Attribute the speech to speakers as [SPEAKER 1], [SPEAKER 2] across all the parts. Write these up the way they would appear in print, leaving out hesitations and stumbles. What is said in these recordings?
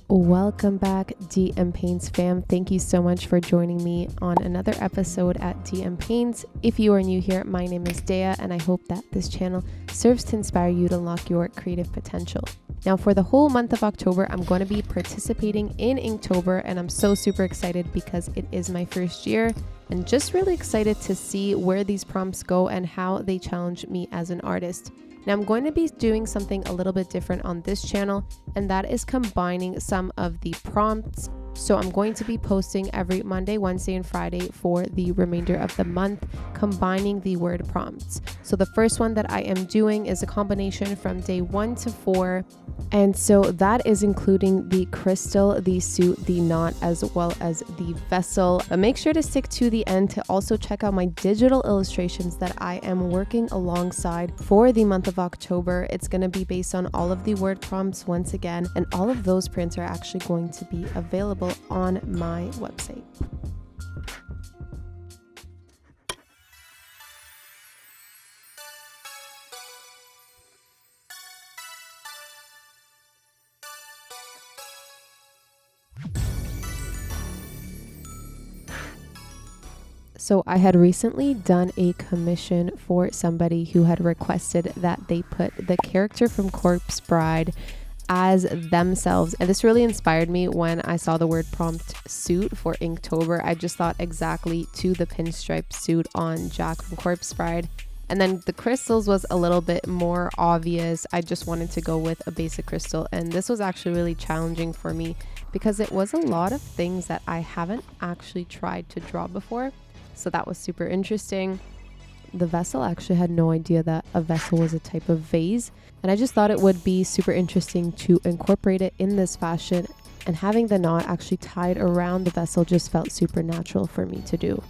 [SPEAKER 1] Welcome back, DM Paints fam. Thank you so much for joining me on another episode at DM Paints. If you are new here, my name is Dea, and I hope that this channel serves to inspire you to unlock your creative potential. Now, for the whole month of October, I'm going to be participating in Inktober, and I'm so super excited because it is my first year, and just really excited to see where these prompts go and how they challenge me as an artist. Now, I'm going to be doing something a little bit different on this channel, and that is combining some of the prompts. So I'm going to be posting every Monday, Wednesday, and Friday for the remainder of the month, combining the word prompts. So the first one that I am doing is a combination from day 1 to 4. And so that is including the crystal, the suit, the knot, as well as the vessel. But make sure to stick to the end to also check out my digital illustrations that I am working alongside for the month of October. It's going to be based on all of the word prompts once again, and all of those prints are actually going to be available on my website. So I had recently done a commission for somebody who had requested that they put the character from Corpse Bride as themselves, and this really inspired me when I saw the word prompt suit for Inktober. I just thought exactly to the pinstripe suit on Jack from Corpse Bride, and then the crystals was a little bit more obvious. I just wanted to go with a basic crystal, and this was actually really challenging for me because it was a lot of things that I haven't actually tried to draw before, so that was super interesting. The vessel, actually had no idea that a vessel was a type of vase, and I just thought it would be super interesting to incorporate it in this fashion, and having the knot actually tied around the vessel just felt super natural for me to do.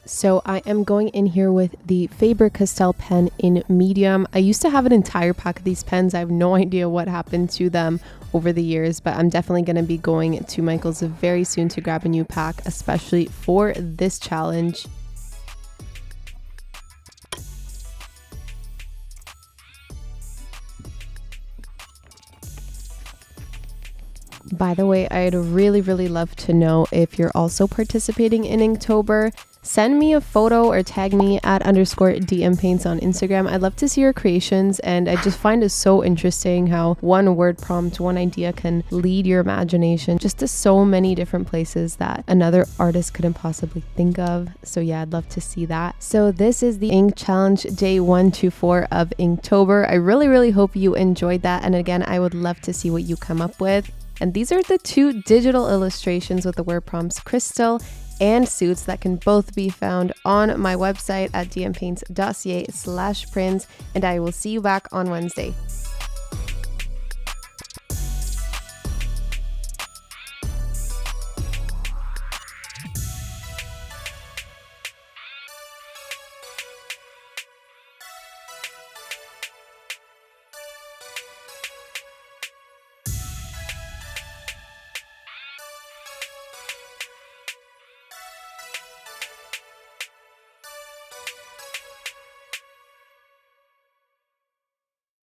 [SPEAKER 1] So I am going in here with the Faber-Castell pen in medium. I used to have an entire pack of these pens. I have no idea what happened to them over the years, but I'm definitely going to be going to Michael's very soon to grab a new pack, especially for this challenge. By the way, I'd really love to know if you're also participating in Inktober. Send me a photo or tag me at _DMPaints on Instagram. I'd love to see your creations, and I just find it so interesting how one word prompt, one idea can lead your imagination just to so many different places that another artist couldn't possibly think of. So yeah, I'd love to see that. So this is the ink challenge day 1 to 4 of Inktober. I really hope you enjoyed that, and again, I would love to see what you come up with. And these are the 2 digital illustrations with the word prompts crystal and suits that can both be found on my website at dmpaints.ca/prints, and I will see you back on Wednesday.